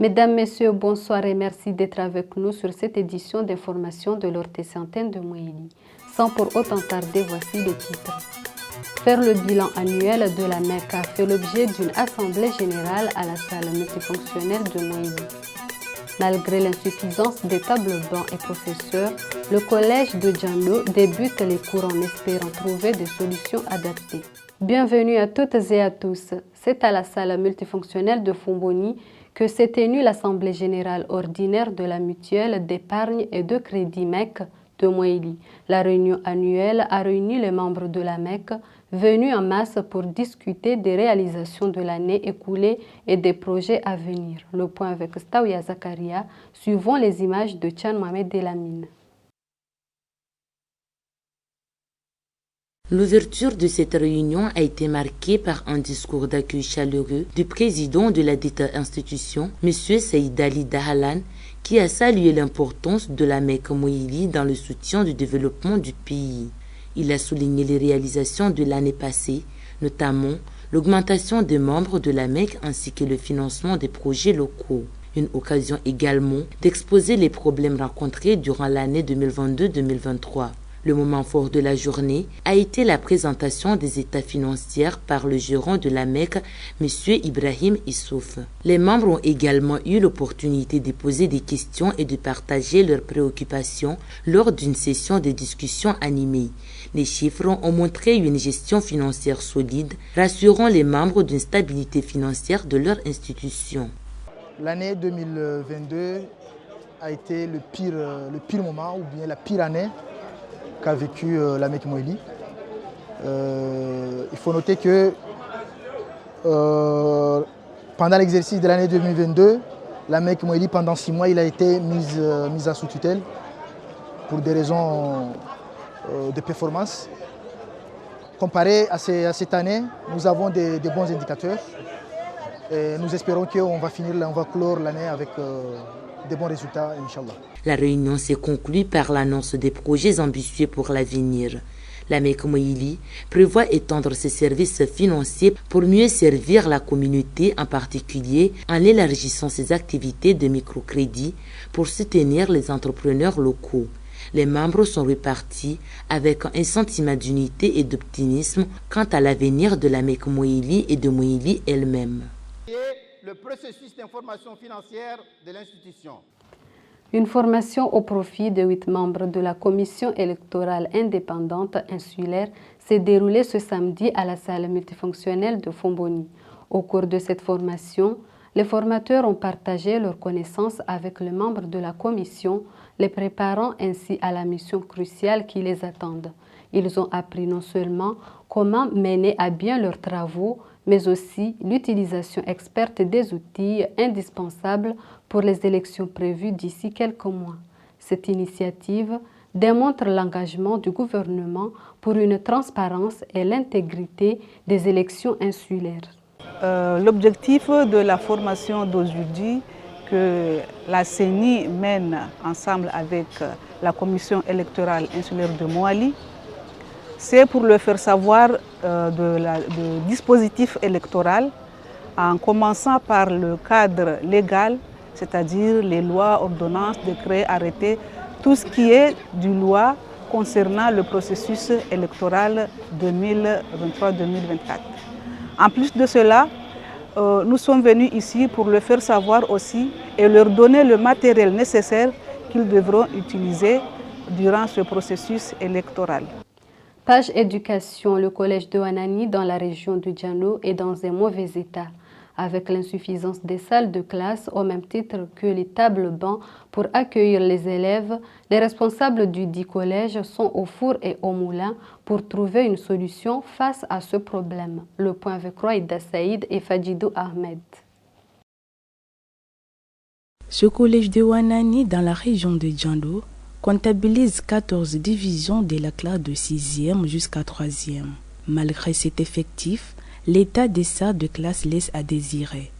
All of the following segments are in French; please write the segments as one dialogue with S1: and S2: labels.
S1: Mesdames, Messieurs, bonsoir et merci d'être avec nous sur cette édition d'information de l'Orthèse Antenne de Moïli. Sans pour autant tarder, voici les titres. Faire le bilan annuel de la Mecque a fait l'objet d'une assemblée générale à la salle multifonctionnelle de Moïli. Malgré l'insuffisance des tables bancs et professeurs, le collège de Djando débute les cours en espérant trouver des solutions adaptées. Bienvenue à toutes et à tous. C'est à la salle multifonctionnelle de Fomboni que s'est tenue l'Assemblée générale ordinaire de la mutuelle d'épargne et de crédit MEC de Moïli. La réunion annuelle a réuni les membres de la MEC venus en masse pour discuter des réalisations de l'année écoulée et des projets à venir. Le point avec Staouya Zakaria, suivant les images de Tchan Mohamed Delamine.
S2: L'ouverture de cette réunion a été marquée par un discours d'accueil chaleureux du président de la dite institution, M. Saïd Ali Dahalan, qui a salué l'importance de la Mecque Moïli dans le soutien du développement du pays. Il a souligné les réalisations de l'année passée, notamment l'augmentation des membres de la Mecque ainsi que le financement des projets locaux. Une occasion également d'exposer les problèmes rencontrés durant l'année 2022-2023. Le moment fort de la journée a été la présentation des états financiers par le gérant de la Mecque, M. Ibrahim Issouf. Les membres ont également eu l'opportunité de poser des questions et de partager leurs préoccupations lors d'une session de discussion animée. Les chiffres ont montré une gestion financière solide, rassurant les membres d'une stabilité financière de leur institution.
S3: L'année 2022 a été le pire moment, ou bien la pire année qu'a vécu la Mecque Moïli. Il faut noter que pendant l'exercice de l'année 2022, la Mecque Moïli, pendant 6 mois, il a été mise à sous tutelle pour des raisons de performance. Comparé à cette année, nous avons des bons indicateurs. Et nous espérons qu'on va clore l'année avec des bons résultats, Inch'Allah.
S2: La réunion s'est conclue par l'annonce des projets ambitieux pour l'avenir. La Mecque Moïli prévoit étendre ses services financiers pour mieux servir la communauté, en particulier en élargissant ses activités de microcrédit pour soutenir les entrepreneurs locaux. Les membres sont repartis avec un sentiment d'unité et d'optimisme quant à l'avenir de la Mecque Moïli et de Moïli elle-même.
S4: Le processus d'information financière de l'institution.
S1: Une formation au profit de 8 membres de la commission électorale indépendante insulaire s'est déroulée ce samedi à la salle multifonctionnelle de Fomboni. Au cours de cette formation, les formateurs ont partagé leurs connaissances avec les membres de la commission, les préparant ainsi à la mission cruciale qui les attend. Ils ont appris non seulement comment mener à bien leurs travaux, mais aussi l'utilisation experte des outils indispensables pour les élections prévues d'ici quelques mois. Cette initiative démontre l'engagement du gouvernement pour une transparence et l'intégrité des élections insulaires.
S5: L'objectif de la formation d'aujourd'hui que la CENI mène ensemble avec la commission électorale insulaire de Moali, c'est pour le faire savoir du dispositif électoral, en commençant par le cadre légal, c'est-à-dire les lois, ordonnances, décrets, arrêtés, tout ce qui est du loi concernant le processus électoral 2023-2024. En plus de cela, nous sommes venus ici pour le faire savoir aussi et leur donner le matériel nécessaire qu'ils devront utiliser durant ce processus électoral.
S1: Page éducation, le collège de Wanani dans la région de Djano est dans un mauvais état. Avec l'insuffisance des salles de classe au même titre que les tables bancs pour accueillir les élèves, les responsables du dit collège sont au four et au moulin pour trouver une solution face à ce problème. Le point avec Roïda Saïd et Fadjidou Ahmed.
S6: Ce collège de Wanani dans la région de Djando comptabilise 14 divisions de la classe de 6e jusqu'à 3e. Malgré cet effectif, l'état des salles de classe laisse à désirer.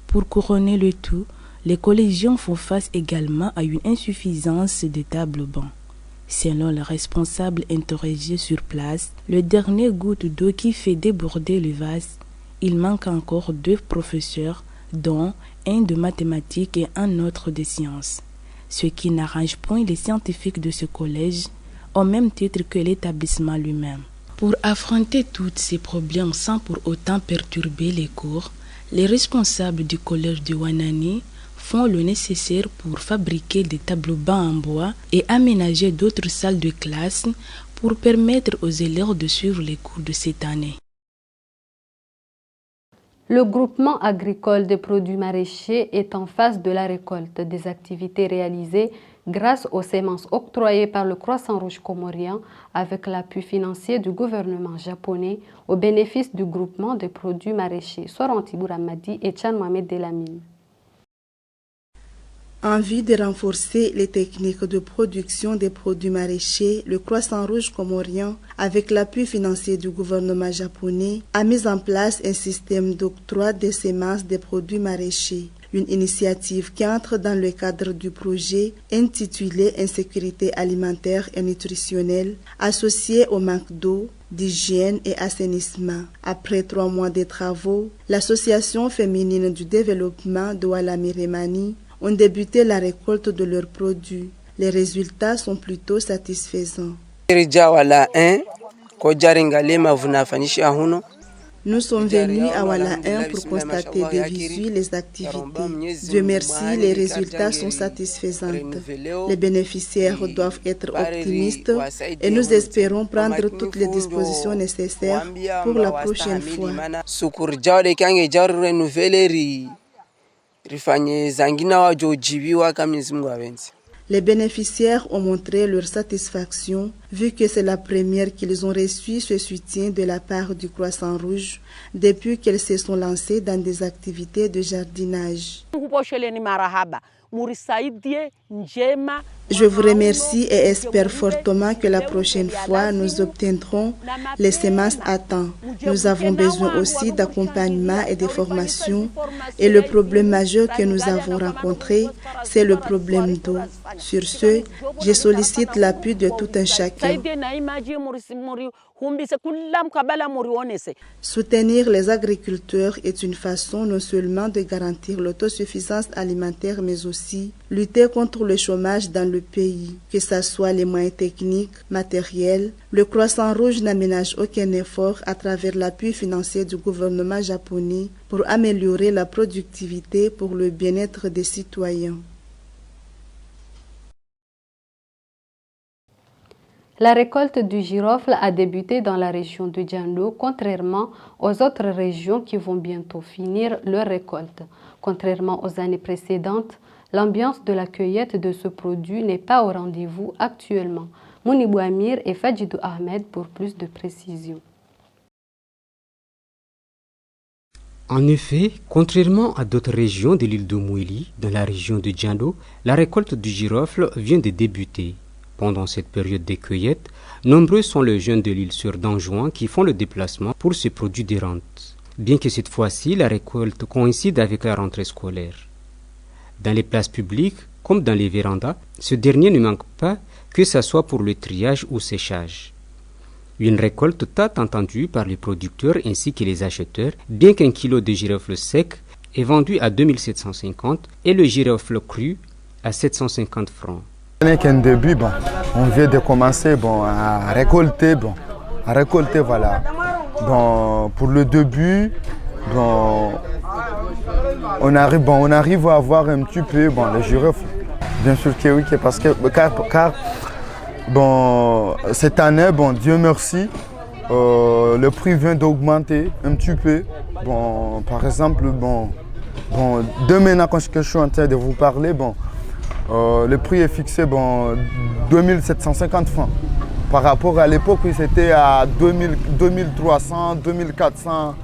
S6: Pour couronner le tout, les collégiens font face également à une insuffisance de tables bancs. Selon le responsable interrogé sur place, le dernier goutte d'eau qui fait déborder le vase, il manque encore 2 professeurs, dont un de mathématiques et un autre de sciences, ce qui n'arrange point les scientifiques de ce collège, au même titre que l'établissement lui-même. Pour affronter tous ces problèmes sans pour autant perturber les cours, les responsables du collège de Wanani font le nécessaire pour fabriquer des tableaux bancs en bois et aménager d'autres salles de classe pour permettre aux élèves de suivre les cours de cette année.
S1: Le groupement agricole des produits maraîchers est en phase de la récolte des activités réalisées grâce aux semences octroyées par le Croissant Rouge comorien avec l'appui financier du gouvernement japonais au bénéfice du groupement des produits maraîchers. Soranti Bouramadi et Chan Mohamed Delamine.
S7: En vue de renforcer les techniques de production des produits maraîchers, le Croissant Rouge comorien, avec l'appui financier du gouvernement japonais, a mis en place un système d'octroi des semences des produits maraîchers. Une initiative qui entre dans le cadre du projet intitulé Insécurité alimentaire et nutritionnelle, associé au manque d'eau, d'hygiène et assainissement. Après 3 mois de travaux, l'Association féminine du développement de Walamiremani ont débuté la récolte de leurs produits. Les résultats sont plutôt satisfaisants. Nous sommes venus à Wala 1 pour constater de visu les activités. Dieu merci, les résultats sont satisfaisants. Les bénéficiaires doivent être optimistes et nous espérons prendre toutes les dispositions nécessaires pour la prochaine fois. Les bénéficiaires ont montré leur satisfaction vu que c'est la première qu'ils ont reçu ce soutien de la part du Croissant Rouge depuis qu'elles se sont lancées dans des activités de jardinage. Je vous remercie et espère fortement que la prochaine fois, nous obtiendrons les semences à temps. Nous avons besoin aussi d'accompagnement et de formation. Et le problème majeur que nous avons rencontré, c'est le problème d'eau. Sur ce, je sollicite l'appui de tout un chacun. Soutenir les agriculteurs est une façon non seulement de garantir l'autosuffisance alimentaire, mais aussi lutter contre le chômage dans le pays. Que ce soit les moyens techniques, matériels, le Croissant Rouge n'aménage aucun effort à travers l'appui financier du gouvernement japonais pour améliorer la productivité pour le bien-être des citoyens.
S1: La récolte du girofle a débuté dans la région de Djando, contrairement aux autres régions qui vont bientôt finir leur récolte. Contrairement aux années précédentes, l'ambiance de la cueillette de ce produit n'est pas au rendez-vous actuellement. Mounibou Amir et Fadjidou Ahmed pour plus de précisions.
S8: En effet, contrairement à d'autres régions de l'île de Mouili, dans la région de Djando, la récolte du girofle vient de débuter. Pendant cette période de cueillette, nombreux sont les jeunes de l'île sur Danjouan qui font le déplacement pour ce produit de rente. Bien que cette fois-ci, la récolte coïncide avec la rentrée scolaire. Dans les places publiques, comme dans les vérandas, ce dernier ne manque pas, que ce soit pour le triage ou séchage. Une récolte tant attendue par les producteurs ainsi que les acheteurs, bien qu'un kilo de girofle sec est vendu à 2750 et le girofle cru à 750 francs.
S9: Ce n'est qu'un début, on vient de commencer à récolter, voilà. Pour le début, on arrive à avoir un petit peu le girofle. Bien sûr que oui, parce que car cette année, Dieu merci, le prix vient d'augmenter un petit peu. Par exemple, demain quand je suis en train de vous parler, le prix est fixé 2750 francs. Par rapport à l'époque, c'était à 2300, 2400.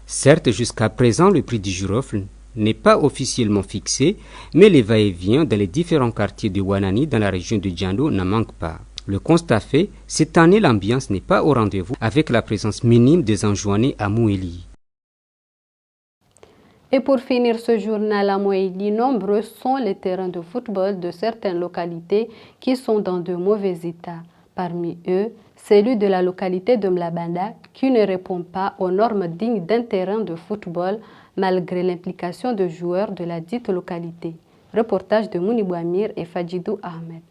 S8: Certes, jusqu'à présent, le prix du girofle n'est pas officiellement fixé, mais les va-et-vient dans les différents quartiers de Wanani dans la région de Djando n'en manquent pas. Le constat fait, cette année, l'ambiance n'est pas au rendez-vous avec la présence minime des Anjouanais à Mouili.
S1: Et pour finir ce journal à Mouili, nombreux sont les terrains de football de certaines localités qui sont dans de mauvais états. Parmi eux, celui de la localité de Mlabanda qui ne répond pas aux normes dignes d'un terrain de football malgré l'implication de joueurs de la dite localité. Reportage de Mounibou Amir et Fadjidou Ahmed.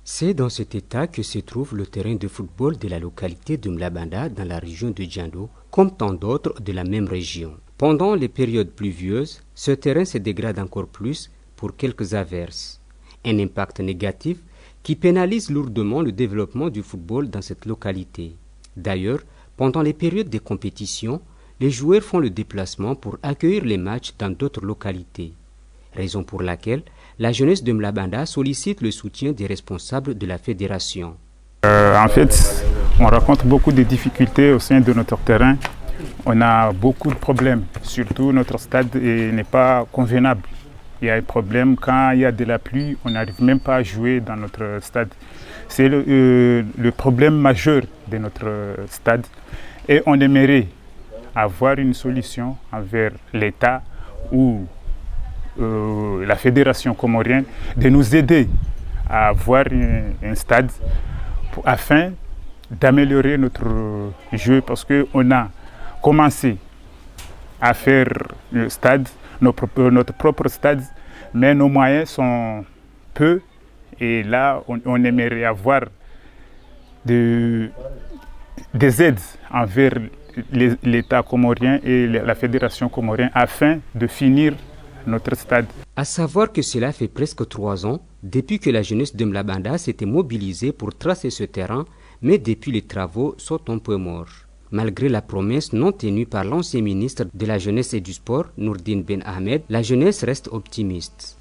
S8: C'est dans cet état que se trouve le terrain de football de la localité de Mlabanda dans la région de Djando, comme tant d'autres de la même région. Pendant les périodes pluvieuses, ce terrain se dégrade encore plus pour quelques averses. Un impact négatif qui pénalise lourdement le développement du football dans cette localité. D'ailleurs, pendant les périodes de compétition, les joueurs font le déplacement pour accueillir les matchs dans d'autres localités. Raison pour laquelle la jeunesse de Mlabanda sollicite le soutien des responsables de la fédération.
S10: En fait, on rencontre beaucoup de difficultés au sein de notre terrain. On a beaucoup de problèmes, surtout notre stade n'est pas convenable. Il y a un problème quand il y a de la pluie, on n'arrive même pas à jouer dans notre stade. C'est le problème majeur de notre stade et on aimerait avoir une solution envers l'État ou la fédération comorienne de nous aider à avoir un stade afin d'améliorer notre jeu parce qu'on a commencé à faire le stade, notre propre stade, mais nos moyens sont peu et là on aimerait avoir des aides envers l'État comorien et la fédération comorienne afin de finir notre stade.
S8: À savoir que cela fait presque 3 ans depuis que la jeunesse de Mlabanda s'était mobilisée pour tracer ce terrain, mais depuis les travaux sont un peu morts. Malgré la promesse non tenue par l'ancien ministre de la Jeunesse et du Sport, Nourdine Ben Ahmed, la jeunesse reste optimiste.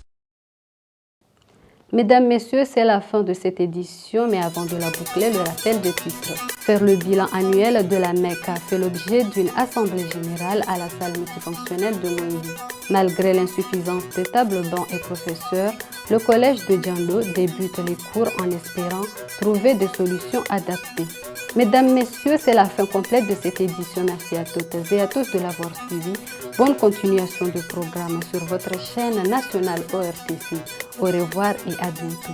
S1: Mesdames, Messieurs, c'est la fin de cette édition, mais avant de la boucler, le rappel des titres. Faire le bilan annuel de la MECA fait l'objet d'une assemblée générale à la salle multifonctionnelle de Moïli. Malgré l'insuffisance des tables bancs et professeurs, le collège de Djando débute les cours en espérant trouver des solutions adaptées. Mesdames, Messieurs, c'est la fin complète de cette édition. Merci à toutes et à tous de l'avoir suivi. Bonne continuation du programme sur votre chaîne nationale ORTC. Au revoir et à bientôt.